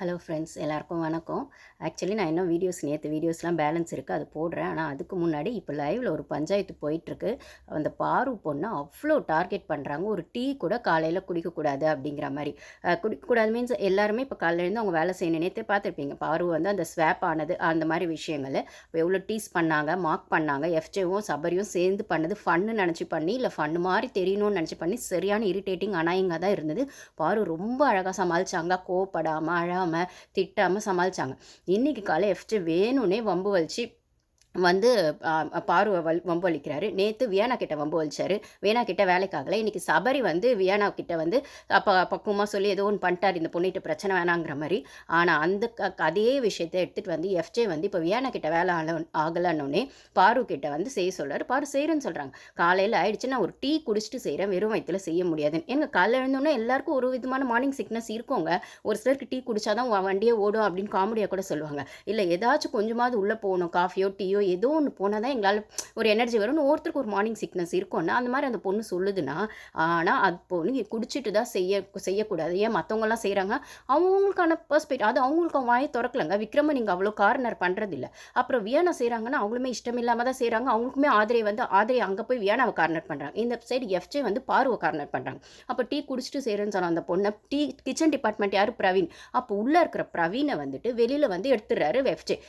Hello friends, எல்லாருக்கும் வணக்கம். Actually நான் இன்னும் நேற்று வீடியோஸ்லாம் பேலன்ஸ் இருக்குது, அது போடுறேன். ஆனால் அதுக்கு முன்னாடி இப்போ லைவில் ஒரு பஞ்சாயத்து போயிட்டுருக்கு. அந்த பாரு பொண்ணை அவ்வளோ டார்கெட் பண்ணுறாங்க. ஒரு டீ கூட காலையில் குடிக்கக்கூடாது அப்படிங்கிற மாதிரி. குடிக்கக்கூடாது மீன்ஸ் எல்லாருமே இப்போ காலையிலேருந்து அவங்க வேலை செய்யணும். நேற்றே பார்த்துருப்பீங்க, பாரு வந்து அந்த ஸ்வாப் ஆனது அந்த மாதிரி விஷயங்கள் இப்போ எவ்வளோ டீஸ் பண்ணாங்க, மார்க் பண்ணாங்க. எஃப்ஜேவும் சபரியும் சேர்ந்து பண்ணது ஃபன்னு நினச்சி பண்ணி, இல்லை ஃபன்னு மாதிரி தெரியணும்னு நினச்சி பண்ணி சரியான இரிட்டேட்டிங் அனாயிங்காக தான் இருந்தது. பாரு ரொம்ப அழகாக சமாளித்தாங்க, கோவப்படாமல் அழாமல் திட்டாமல் சமாளித்தாங்க. இன்றைக்கி காலை எஃப்ஜே வேணும்னே வம்பு வலிச்சு வந்து பாருவ வம்பு அளிக்கிறாரு. நேற்று வியானா கிட்ட வம்பு வலிச்சாரு. வியானா கிட்ட வேலைக்காகல. இன்றைக்கி சபரி வந்து வியானா கிட்ட வந்து பக்குவமாக சொல்லி ஏதோ ஒன்று பண்ணிட்டார், இந்த பொண்ணிட்ட பிரச்சனை வேணாங்கிற மாதிரி. ஆனால் அந்த அதே விஷயத்தை எடுத்துகிட்டு வந்து எஃப்ஜே வந்து இப்போ வியானா கிட்ட வேலை ஆகலன்னொன்னே பாரு கிட்ட வந்து செய்ய சொல்கிறாரு. பாரு செய்கிறேன்னு சொல்கிறாங்க. காலையில் ஆயிடுச்சு, நான் ஒரு டீ குடிச்சிட்டு செய்கிறேன், வெறும் வயிற்றுல செய்ய முடியாதுன்னு. ஏங்க காலையில் எழுந்தோன்னே எல்லாருக்கும் ஒரு விதமான மார்னிங் சிக்னஸ் இருக்குங்க. ஒரு சிலருக்கு டீ குடிச்சாதான் வண்டியே ஓடும் அப்படின்னு காமெடியாக கூட சொல்லுவாங்க. இல்லை ஏதாச்சும் கொஞ்சமாவது உள்ளே போகணும், காஃபியோ டீயோ ஏதோ ஒன்று போனால் தான் எங்களால் ஒரு எனர்ஜி வரும்னு ஒருத்தருக்கு ஒரு மார்னிங் சிக்னஸ் இருக்கும்னா அந்த மாதிரி அந்த பொண்ணு சொல்லுதுன்னா, ஆனால் அது பொண்ணு குடிச்சிட்டு தான் செய்யக்கூடாது. ஏன் மற்றவங்கலாம் செய்கிறாங்க, அவங்களுக்கான பெர்ஸ்பெக்டிவ் அது அவங்களுக்கு வாயை திறக்கலங்க. விக்ரம நீங்கள் அவ்வளோ கார்னர் பண்ணுறதில்ல. அப்புறம் வியானா செய்கிறாங்கன்னா அவங்களுமே இஷ்டம் இல்லாமல் தான் செய்கிறாங்க. அவங்களுக்குமே ஆதிரை அங்கே போய் வியானாவை கார்னர் பண்ணுறாங்க. இந்த சைடு எஃப்ஜே வந்து பார்வை கார்னர் பண்ணுறாங்க. அப்போ டீ குடிச்சிட்டு செய்கிறேன்னு சொன்ன அந்த பொண்ணை கிச்சன் டிபார்ட்மெண்ட் யார், பிரவீன். அப்போ உள்ளே இருக்கிற பிரவீனை வந்துட்டு வெளியில் வந்து எடுத்துடுறாரு எஃப்ஜே.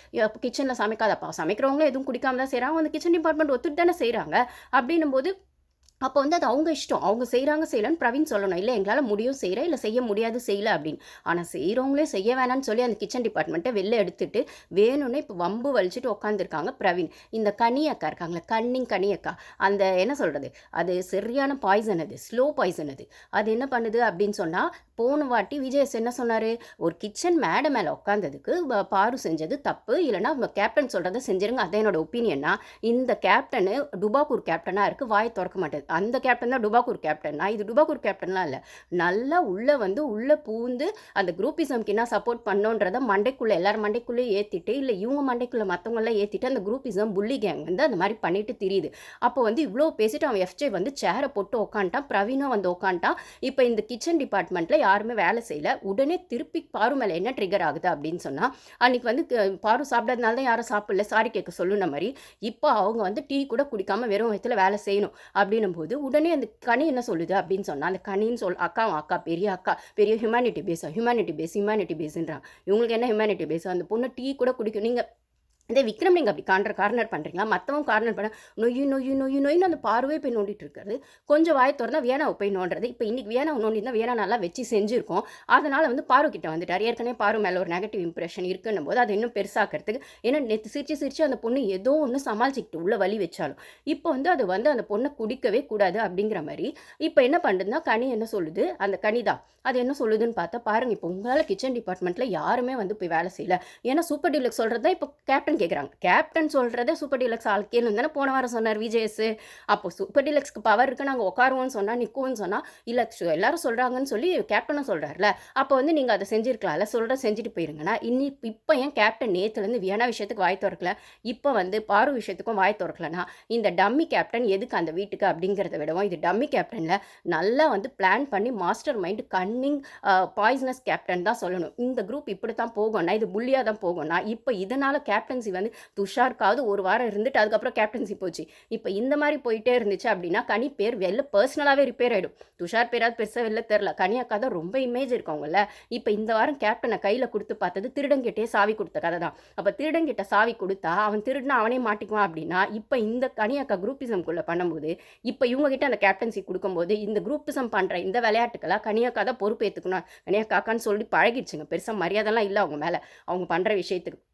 கிச்சனில் சமைக்காதப்பா, சமைக்கிறவங்க எதுவும் குடிக்காம தான் செய்கிறாங்க. அந்த கிச்சன் டிபார்ட்மெண்ட் ஒத்துட்டு தானே செய்கிறாங்க. அப்படின்னும் போது அப்போ வந்து அது அவங்க இஷ்டம். அவங்க செய்கிறாங்க செய்யலன்னு பிரவீன் சொல்லணும். இல்லை எங்களால் முடியும் செய்கிறேன், இல்லை செய்ய முடியாது செய்யல அப்படின்னு. ஆனால் செய்கிறவங்களே செய்ய வேணான்னு சொல்லி அந்த கிச்சன் டிபார்ட்மெண்ட்டை வெளில எடுத்துட்டு வேணும்னு இப்போ வம்பு வலிச்சுட்டு உட்காந்துருக்காங்க பிரவீன். இந்த கனி அக்கா இருக்காங்களே, கனி அக்கா, அந்த என்ன சொல்கிறது, அது சரியான பாய்சன், அது ஸ்லோ பாய்சன். அது என்ன பண்ணுது அப்படின்னு சொன்னால், போன வாட்டி விஜயஸ் என்ன சொன்னார், ஒரு கிச்சன் மேடை உட்காந்ததுக்கு பாரு செஞ்சது தப்பு, இல்லைனா கேப்டன் சொல்கிறத செஞ்சிருங்க, அது என்னோட ஒப்பீனியன்னா. இந்த கேப்டனு டுபாக்கூர் கேப்டனாக இருக்குது, வாயை திறக்க மாட்டேது. அந்த கேப்டன் தான் டுபாக்கூர் கேப்டன்னா, இது டுபாக்கூர் கேப்டன்லாம் இல்லை. நல்லா உள்ளே பூந்து அந்த குரூப்பிசம்க்கு என்ன சப்போர்ட் பண்ணோன்றதை மண்டைக்குள்ளே எல்லாரும் மண்டைக்குள்ளேயே ஏற்றிட்டு, இல்லை இவங்க மண்டைக்குள்ளே மற்றவங்களாம் ஏற்றிட்டு அந்த குரூப்பிசம் புள்ளி கேங் வந்து அந்த மாதிரி பண்ணிட்டு தெரியுது. அப்போ வந்து இவ்வளோ பேசிட்டு அவன் எஃப்ஜே வந்து சேரை போட்டு உட்காந்துட்டான், பிரவீனும் வந்து உட்காந்துட்டான். இப்போ இந்த கிச்சன் டிபார்ட்மெண்ட்டில் யாருமே வேலை செய்யல. உடனே திருப்பி பாரு மேலே என்ன ட்ரிகர் ஆகுது அப்படின்னு சொன்னால், அன்றைக்கி வந்து பாரு சாப்பிடாதனால தான் யாரும் சாப்பிடல, சாரி கேட்க சொல்லுன மாதிரி இப்போ அவங்க வந்து டீ கூட குடிக்காமல் வெறும் வயிற்றுல வேலை செய்யணும் அப்படின்னும் போது உடனே அந்த கனி என்ன சொல்லுது அப்படின்னு சொன்னால், அந்த கனின்னு அக்கா பெரிய ஹியூமனிட்டி பேஸ்ன்றான். இவங்களுக்கு என்ன ஹியூமனிட்டி பேஸ், அந்த பொண்ணு டீ கூட குடிக்கும். நீங்கள் இதே விக்ரம் நீங்கள் அப்படி கார்னர் பண்ணுறீங்களா, மற்றவங்க கார்னர் பண்ண நொய்யின்னு அந்த பார்வை போய் நோண்டிட்டு இருக்காரு. கொஞ்சம் வாய் திறந்தா வியானாவை போய் நோண்டுறது. இப்போ இன்றைக்கி வியானாவை நோண்டினா வியானா நல்லா வச்சு செஞ்சுருக்கோம். அதனால் வந்து பாரு கிட்ட வந்துட்டார். ஏற்கனவே பாரு மேலே ஒரு நெகட்டிவ் இம்ப்ரெஷன் இருக்குன்னும் போது அதை இன்னும் பெருசாக்கிறதுக்கு, ஏன்னா நேற்று சிரிச்சு அந்த பொண்ணு ஏதோ ஒன்று சமாளிச்சுக்கிட்டு உள்ள வலி வச்சாலும் இப்போ வந்து அது வந்து அந்த பொண்ணை குடிக்கவே கூடாது அப்படிங்கிற மாதிரி இப்போ என்ன பண்ணுதுன்னா, கனி என்ன சொல்லுது, அந்த கனி தான் அது என்ன சொல்லுதுன்னு பார்த்தா பாருங்கள், இப்போ உங்களால் கிச்சன் டிபார்ட்மெண்ட்டில் யாருமே வந்து போய் வேலை செய்யல. ஏன்னா சூப்பர் டீலக்ஸ் சொல்கிறது தான் இப்போ கேப்டன் கேட்குறாங்க. கேப்டன் சொல்கிறத சூப்பர் டீலக்ஸ் ஆளுக்கேன்னு தானே போன வாரம் சொன்னார் விஜேஎஸ். அப்போ சூப்பர் டீலக்ஸ்க்கு பவர் இருக்குது, நாங்கள் உட்காருவோம்னு சொன்னால் நிற்கும்னு சொன்னால், இல்லை எல்லாரும் சொல்கிறாங்கன்னு சொல்லி கேப்டனும் சொல்கிறார்ல, அப்போ வந்து நீங்கள் அதை செஞ்சுருக்கலாம்ல, செஞ்சுட்டு போயிருங்கன்னா. இப்போ ஏன் கேப்டன் நேற்றுலேருந்து வியானா விஷயத்துக்கு வாய் திறக்கல, இப்போ வந்து பாரு விஷயத்துக்கும் வாய் திறக்கலன்னா, இந்த டம்மி கேப்டன் எதுக்கு அந்த வீட்டுக்கு அப்படிங்கிறத விடவும், இது டம்மி கேப்டனில் நல்லா வந்து பிளான் பண்ணி master mind Canning poisonous captain தான் சொல்லணும். இந்த குரூப் இப்படி தான் போகும்னா, இது புள்ளியாக தான் போகும்னா, இப்போ இதனால் கேப்டன்சி வந்து துஷாருக்காவது ஒரு வாரம் இருந்துட்டு அதுக்கப்புறம் கேப்டன்சி போச்சு. இப்போ இந்த மாதிரி போயிட்டே இருந்துச்சு அப்படின்னா கனி பேர் வெளில பர்சனலாகவே ரிப்பேர் ஆகிடும். துஷார் பேராது பெருசாக வெளில தெரில, கனி அக்கா தான் ரொம்ப இமேஜ் இருக்கவங்கள. இப்போ இந்த வாரம் கேப்டனை கையில் கொடுத்து பார்த்தது திருடங்கிட்டே சாவி கொடுத்த கதை தான். அப்போ திருடங்கிட்ட சாவி கொடுத்தா அவன் திருடுனா அவனே மாட்டிக்குவான் அப்படின்னா, இப்போ இந்த கனி அக்கா குரூப்பிசம்குள்ளே பண்ணும்போது, இப்போ இவங்ககிட்ட அந்த கேப்டன்சி கொடுக்கும்போது இந்த குரூப்பிசம் பண்ணுற இந்த விளையாட்டுக்கெல்லாம் கனி அக்கா தான் பொறுப்பு ஏற்றுக்கணும். கனி அக்கான்னு சொல்லி பழகிடுச்சுங்க. பெருசாக மரியாதைலாம் இல்லை அவங்க மேலே, அவங்க பண்ணுற விஷயத்துக்கு.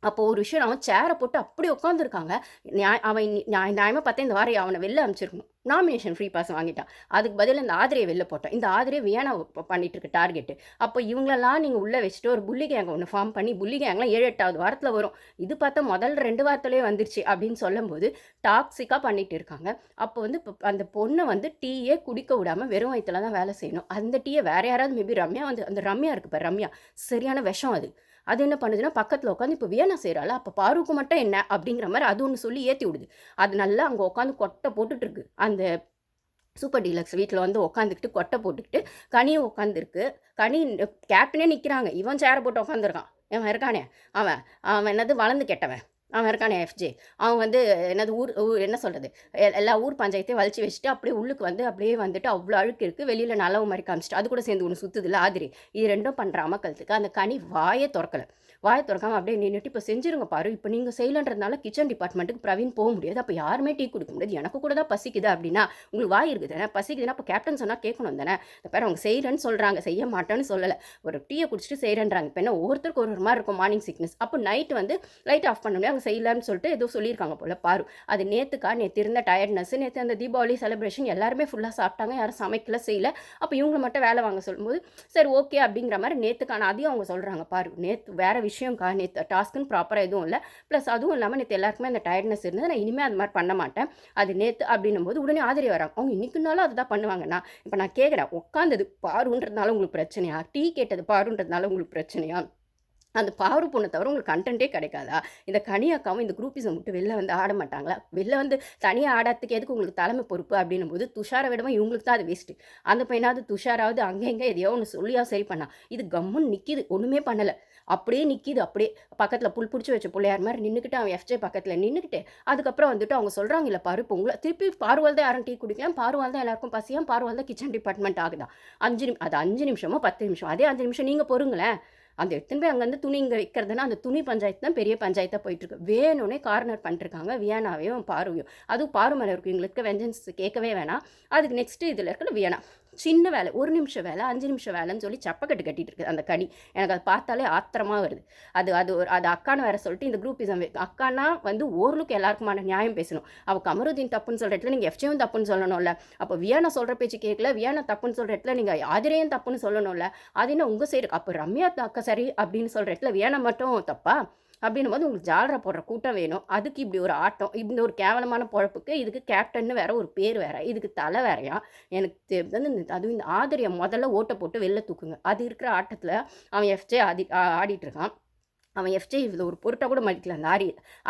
அப்போ ஒரு விஷயம், அவன் சேரை போட்டு அப்படி உட்காந்துருக்காங்க. நியாயமாக பார்த்தா இந்த வாரம் அவனை வெளில அனுப்பிச்சிருக்கணும். நாமினேஷன் ஃப்ரீ பாஸ் வாங்கிட்டான். அதுக்கு பதில் இந்த ஆதிரையை வெளில போட்டான். இந்த ஆதிரையை வியானா பண்ணிட்டு இருக்கு டார்கெட்டு. அப்போ இவங்களெல்லாம் நீங்கள் உள்ளே வச்சுட்டு ஒரு புள்ளி கேங் ஒன்று ஃபார்ம் பண்ணி, புள்ளி கேங்லாம் 7-8வது வாரத்தில் வரும். இது பார்த்தா முதல் 2 வாரத்துலேயே வந்துருச்சு அப்படின்னு சொல்லும்போது டாக்ஸிக்காக பண்ணிட்டு இருக்காங்க. அப்போ வந்து இப்போ அந்த பொண்ணை வந்து டீயே குடிக்க விடாமல் வெறும் வயிற்றுல தான் வேலை செய்யணும். அந்த டீயை வேறு யாராவது மேபி ரம்யா வந்து, அந்த ரம்யா இருக்குது இப்போ, ரம்யா சரியான விஷம் அது. அது என்ன பண்ணுதுன்னா, பக்கத்தில் உட்காந்து இப்போ வியானா செய்கிறாள், அப்போ பாருக்கு மட்டும் என்ன அப்படிங்கிற மாதிரி அது ஒன்று சொல்லி ஏற்றி விடுது. அது நல்லா அங்கே உட்காந்து கொட்டை போட்டுட்ருக்கு அந்த சூப்பர் டீலக்ஸ் வீட்டில் வந்து உட்காந்துக்கிட்டு கொட்டை போட்டுக்கிட்டு கனியும் உட்காந்துருக்கு. கனி கேப்டனே நிற்கிறாங்க. இவன் சேரை போட்டு உட்காந்துருக்கான். இவன் இருக்கானே அவன் அவன் என்னது வளர்ந்து கெட்டவன். அவன் இருக்கானே எஃப்ஜே. அவன் வந்து என்னது என்ன சொல்கிறது, எல்லா ஊர் பஞ்சாயத்தையும் வலிச்சு வச்சுட்டு அப்படியே உள்ளுக்கு வந்து அப்படியே வந்துட்டு அவ்வளோ அழுக்கு இருக்குது. வெளியில் நல்லவ மாதிரி காமிச்சிட்டு அது கூட சேர்ந்து ஒன்று சுற்றுதில்ல ஆதிரி. இது ரெண்டும் பண்ணுற அமக்கலத்துக்கு அந்த கனி வாயை திறக்கலை. வாயை திறக்காமல் அப்படியே நின்றுட்டு இப்போ செஞ்சுருங்க பாரு, இப்போ நீங்கள் செய்யலன்றதுனால கிச்சன் டிபார்ட்மெண்ட்டுக்கு பிரவீன் போக முடியாது. அப்போ யாருமே டீ கொடுக்க முடியாது. எனக்கு கூட தான் பசிக்குது அப்படின்னா உங்களுக்கு வாய் இருக்குது தானே, பசிக்குதுன்னா அப்போ கேப்டன் சொன்னால் கேட்கணும் தானே. இந்த பேர் அவங்க செய்கிறேன்னு சொல்கிறாங்க, செய்ய மாட்டேன்னு சொல்லலை. ஒரு டீயை குடிச்சிட்டு செய்கிறேன்றாங்க. இப்போ என்ன ஒவ்வொருத்தருக்கு ஒரு மாதிரி இருக்கும் மார்னிங் சிக்னஸ். அப்போ நைட்டு வந்து லைட் ஆஃப் பண்ண முடியாது, அவங்க செய்யலான்னு சொல்லிட்டு ஏதோ சொல்லியிருக்காங்க போல் பாரு. அது நேற்று இருந்த டயர்ட்னஸ், நேற்று அந்த தீபாவளி செலிப்ரேஷன் எல்லாருமே ஃபுல்லாக சாப்பிட்டாங்க, யாரும் சமைக்கல செய்யலை. அப்போ இவங்களை மட்டும் வேலை வாங்க சொல்லும்போது சரி ஓகே அப்படிங்கிற மாதிரி நேற்றுக்கான அதையும் அவங்க சொல்கிறாங்க பாரு. நேற்று வேறு விஷயம்க்கா, நேற்று டாஸ்க்குன்னு ப்ராப்பராக எதுவும் இல்லை. ப்ளஸ் அதுவும் இல்லாமல் நேற்று எல்லாருக்குமே அந்த டயர்ட்னஸ் இருந்தது. நான் இனிமேல் அது மாதிரி பண்ண மாட்டேன். அது நேற்று அப்படின்னும் போது உடனே ஆதரி வராங்க. அவங்க இன்றைக்குனாலும் அதுதான் பண்ணுவாங்கண்ணா. இப்போ நான் கேட்குறேன், உட்காந்தது பாருன்றதுனால உங்களுக்கு பிரச்சனையா, டீ கேட்டது பாருன்றதுனால உங்களுக்கு பிரச்சனையா? அந்த பாரு பொண்ணை தவிர உங்களுக்கு கண்டென்ட்டே கிடைக்காதா? இந்த கனி அக்காவும் இந்த குரூப்பிசம் விட்டு வெளில வந்து ஆட மாட்டாங்களா? வெளில வந்து தனியாக ஆடாததுக்கு எதுக்கு உங்களுக்கு தலைமை பொறுப்பு அப்படின்னும் போது துஷாரை விடவும் இவங்களுக்கு தான் அது வேஸ்ட்டு. அந்த பையனாவது துஷாராவது அங்கே எங்கே எதையோ ஒன்று சொல்லியா சரி பண்ணா. இது கம்முன்னு நிற்கிது, ஒன்றுமே பண்ணலை. அப்படியே நிற்கிது. அப்படியே பக்கத்தில் புல் பிடிச்சி வச்ச பிள்ளையார் மாதிரி நின்றுக்கிட்டு அவன் எஃப்ஜே பக்கத்தில் நின்றுக்கிட்டு அதுக்கப்புறம் வந்துட்டு அவங்க சொல்கிறாங்க இல்லை பாரு இப்போ உங்களை திருப்பி பாருவால் தான் யாரும் டீ குடிக்கலாம், பாருவால் தான் எல்லாருக்கும் பசியாம், பாருவால் தான் கிச்சன் டிபார்ட்மெண்ட் ஆகுதா. அது 5 நிமிஷமோ 10 நிமிஷம், அதே 5 நிமிஷம் நீங்கள் பொறுங்களேன். அந்த எடுத்துன்னு போய் அங்கேருந்து துணி இங்கே வைக்கிறதுனா அந்த துணி பஞ்சாயத்து தான் பெரிய பஞ்சாயத்தாக போயிட்டுருக்கு. வேணும்னே கார்னர் பண்ணிட்டுருக்காங்க வியானாவையும் பாருவையும். அதுவும் பாரு மேலே இருக்கும் எங்களுக்கு வெஞ்சன்ஸ் கேட்கவே வேணாம். அதுக்கு நெக்ஸ்ட்டு இதில் இருக்கிற வியானா சின்ன வேலை, 1 நிமிஷம் வேலை, 5 நிமிஷம் வேலைன்னு சொல்லி சப்பக்கட்டு கட்டிகிட்டு இருக்குது அந்த கனி. எனக்கு அதை பார்த்தாலே ஆத்திரமாக வருது. அது அக்கான்னு வேறு சொல்லிட்டு இந்த குரூப்பிசம் அக்கானா வந்து ஓரளவுக்கு எல்லாருக்குமான நியாயம் பேசணும். அவள் கமருதீன் தப்புன்னு சொல்கிற இடத்துல நீங்கள் எஃப்ஜேவும் தப்புன்னு சொல்லணும்ல. அப்போ வியானா சொல்கிற பேச்சு கேட்கல, வியானா தப்புன்னு சொல்கிற இடத்துல நீங்கள் ஆதிரையும் தப்புன்னு சொல்லணும்ல. அது என்ன உங்கள் சைடு? அப்போ ரம்யா அக்கா சரி அப்படின்னு சொல்கிற இடத்துல வியானா மட்டும் தப்பா? அப்படின்னும் போது உங்களுக்கு ஜாலரா போடுற கூட்டம் வேணும். அதுக்கு இப்படி ஒரு ஆட்டம், இந்த ஒரு கேவலமான பொழப்புக்கு இதுக்கு கேப்டன்னு வேற ஒரு பேர் வேற, இதுக்கு தலை வேறையா? எனக்கு வந்து அதுவும் இந்த ஆதிரியை முதல்ல ஓட்டை போட்டு வெளில தூக்குங்க. அது இருக்கிற ஆட்டத்தில் அவன் எஃப்ஜே ஆடிட்டு இருக்கான். அவன் எஃப்ஜே இதில் ஒரு பொருட்டாக கூட மதிக்கல அந்த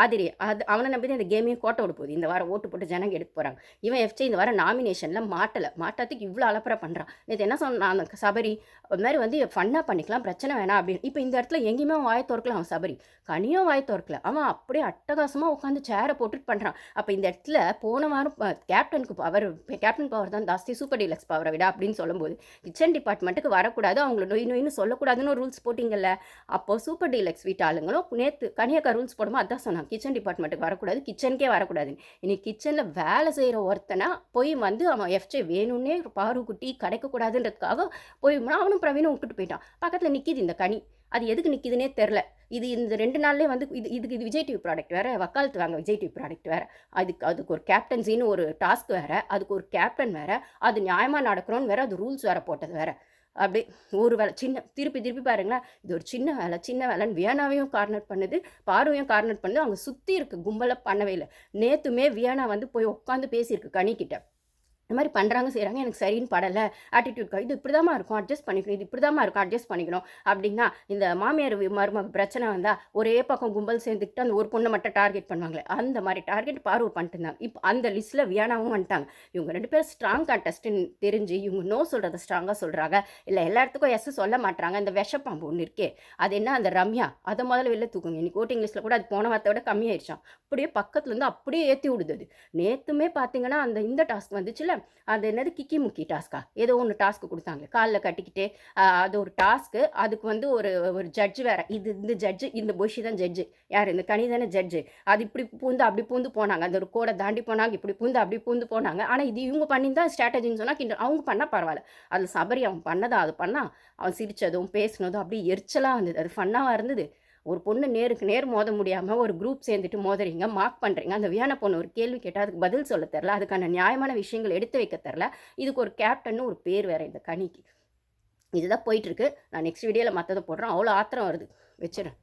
ஆதிரி. அவனை நம்பி தான் இந்த கேமையும் கோட்டை விட போகுது. இந்த வாரம் ஓட்டு போட்டு ஜனங்க எடுக்க போகிறாங்க. இவன் எஃப்ஜே இந்த வாரம் நாமினேஷனில் மாட்டாததுக்கு இவ்வளோ அலப்பறை பண்ணுறான். நேற்று என்ன சொன்னான் அந்த சபரி, அது மாதிரி வந்து ஃபன்னாக பண்ணிக்கலாம், பிரச்சனை வேணாம் அப்படின்னு. இப்போ இந்த இடத்துல எங்கேயுமே அவன் வாயை திறக்கல. அவன் சபரி கனியும் வாயை திறக்கல. அவன் அப்படியே அட்டகாசமாக உட்காந்து சேரை போட்டுட்டு பண்ணுறான். அப்போ இந்த இடத்துல போன வாரம் கேப்டன் பவர் தான் ஜாஸ்தி சூப்பர் டீலக்ஸ் பவரை விட அப்படின்னு சொல்லும்போது கிச்சன் டிபார்ட்மெண்ட்டுக்கு வரக்கூடாது, அவங்கள நொயின்னு சொல்லக்கூடாதுன்னு ஒரு ரூல்ஸ் போட்டிங்கல்ல. அப்போது சூப்பர் டீலக்ஸ் வீட்டு ஆளுங்களும் நேற்று கனியக்கா ரூல்ஸ் போடும்போது அதான் சொன்னாங்க, கிச்சன் டிபார்ட்மெண்ட்டுக்கு வரக்கூடாது, கிச்சனுக்கே வரக்கூடாதுன்னு. இன்னைக்கு கிச்சனில் வேலை செய்கிற ஒருத்தனை போய் வந்து அவன் எஃப்ஜே வேணும்னே பாரு குட்டி கிடைக்கக்கூடாதுன்றதுக்காக போய் அவனும் பிரவீனும் விட்டுட்டு போயிட்டான். பக்கத்தில் நிற்கிது இந்த கனி. அது எதுக்கு நிற்கிதுன்னே தெரில. இது இந்த 2 நாள்லேயே வந்து இது விஜய் டிவி ப்ராடக்ட் வேறு, வக்காலத்து வாங்க விஜய் டிவி ப்ராடக்ட் வேறு, அதுக்கு ஒரு கேப்டன்சின்னு ஒரு டாஸ்க் வேறு, அதுக்கு ஒரு கேப்டன் வேறு, அது நியாயமாக நடக்கிறோன்னு வேறு, அது ரூல்ஸ் வேறு போட்டது வேறு. அப்படி ஒரு வேலை திருப்பி பாருங்களேன். இது ஒரு சின்ன வேலைன்னு வியானாவையும் கார்னர் பண்ணுது, பாருவையும் கார்னர் பண்ணுது. அவங்க சுற்றி இருக்க கும்பலை பண்ணவே இல்லை. நேற்றுமே வியானா வந்து போய் உட்காந்து பேசியிருக்கு கனிக்கிட்ட. இந்த மாதிரி பண்ணுறாங்க செய்கிறாங்க, எனக்கு சரின்னு படலை, ஆட்டிடியூட் இது இப்படி தாம்மா இருக்கும் அட்ஜஸ்ட் பண்ணிக்கணும், இது இப்படி தாம்மா இருக்கும் அட்ஜஸ்ட் பண்ணிக்கணும் அப்படின்னா. இந்த மாமியார் மருமக பிரச்சனை வந்தால் ஒரே பக்கம் கும்பல் சேர்ந்துக்கிட்டு அந்த ஒரு பொண்ணை மட்டும் டார்கெட் பண்ணுவாங்களே, அந்த மாதிரி டார்கெட் பார்வை பண்ணிட்டு இருந்தாங்க. இப்போ அந்த லிஸ்ட்டில் வியானாவும் வந்துட்டாங்க. இவங்க 2 பேரும் ஸ்ட்ராங் கான்டெஸ்ட்டுன்னு தெரிஞ்சு இவங்க நோ சொல்கிறத ஸ்ட்ராங்காக சொல்கிறாங்க. இல்லை எல்லா இடத்துக்கும் எஸ் சொல்ல மாட்டாங்க. இந்த விஷப்பாம்பு ஒன்று இருக்கே, அது என்ன அந்த ரம்யா, அதை முதல்ல வெளில தூக்குங்க. இன்னைக்கு ஓட்டிங் லிஸ்ட்டில் கூட அது போன வாரத்தை விட கம்மியாயிடுச்சான். அப்படியே பக்கத்துலேருந்து அப்படியே ஏற்றி விடுது. அது நேற்றுமே பார்த்தீங்கன்னா இந்த டாஸ்க் வந்துச்சுல, அது என்னது கிக்கி முக்கி டாஸ்க்கா ஏதோ ஒன்று டாஸ்க்கு கொடுத்தாங்க, காலில் கட்டிக்கிட்டு. அது ஒரு டாஸ்க்கு. அதுக்கு வந்து ஒரு ஜட்ஜு வேறு. இந்த ஜட்ஜு இந்த பொஷி தான் ஜட்ஜு. யார்? இந்த கனி தானே ஜட்ஜு. அது இப்படி பூந்து அப்படி பூந்து போனாங்க, அந்த ஒரு கோடை தாண்டி போனாங்க, இப்படி பூந்து அப்படி பூந்து போனாங்க. ஆனால் இது இவங்க பண்ணியிருந்தா ஸ்ட்ராட்டஜின்னு சொன்னால் அவங்க பண்ணால் பரவாயில்ல. அதில் சபரி அவன் பண்ணதா அது பண்ணால் அவன் சிரித்ததும் பேசினதும் அப்படியே எரிச்சலாக இருந்தது. அது ஃபன்னாக இருந்தது. ஒரு பொண்ணு நேருக்கு நேர் மோத முடியாமல் ஒரு குரூப் சேர்ந்துட்டு மோதுறீங்க, மார்க் பண்ணுறீங்க. அந்த வியான பொண்ணு ஒரு கேள்வி கேட்டால் அதுக்கு பதில் சொல்ல தெரில, அதுக்கான நியாயமான விஷயங்கள் எடுத்து வைக்க தெரில. இதுக்கு ஒரு கேப்டன்னு ஒரு பேர் வேறு இந்த கனிக்கு. இதுதான் போயிட்டுருக்கு. நான் நெக்ஸ்ட் வீடியோவில் மற்றதை போடுறேன். அவ்வளோ ஆத்திரம் வருது. வச்சுறேன்.